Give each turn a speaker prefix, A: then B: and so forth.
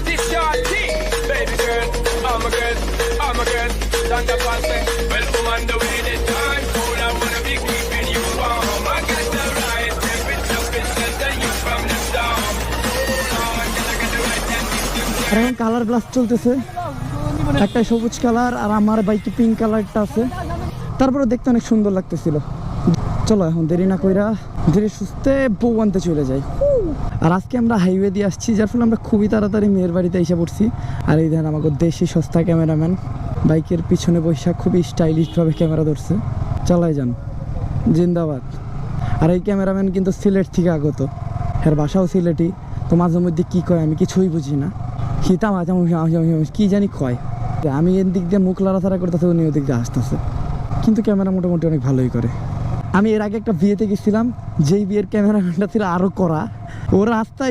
A: this shorty. Baby girl, I'm a girl, I'm a girl. Stand up and say, well, I'm on the way this time. Cool, I wanna be keeping you warm. I got the right temperature, it's better you from the storm. Oh, I got the right temperature.
B: আর এখন colour glass চলতেছে, একটা সবুজ colour আর আমার বাইকে pink কালারটা আছে। তারপরে দেখতে অনেক সুন্দর লাগতেছিল। চলো এখন দেরি না কইরা ধীরে সুস্থে বউ আনতে চলে যাই। আর আজকে আমরা হাইওয়ে দিয়ে আসছি, যার ফলে আমরা খুবই তাড়াতাড়ি মেয়ের বাড়িতে এসে পড়ছি। আর এই দেখেন আমাকে দেশি সস্তা ক্যামেরাম্যান বাইকের পিছনে বৈশাখ খুবই স্টাইলিশভাবে ক্যামেরা ধরছে। চালাই যান, জিন্দাবাদ। আর এই ক্যামেরাম্যান কিন্তু সিলেট থেকে আগত, এর বাসাও সিলেটি। তো মাঝে মধ্যে কী কয় আমি কিছুই বুঝি না, হিতা মাঝে কী জানি কয়। আমি এর দিক দিয়ে মুখ লড়াছাড়া করতেছে, উনি ওদিক দিয়ে আসতেছে, কিন্তু ক্যামেরা মোটামুটি অনেক ভালোই করে। আমি এর আগে একটা বিয়েতে গেছিলাম, যেই বিয়ের ক্যামেরাম্যানটা ছিল আরও করা। ও রাস্তায়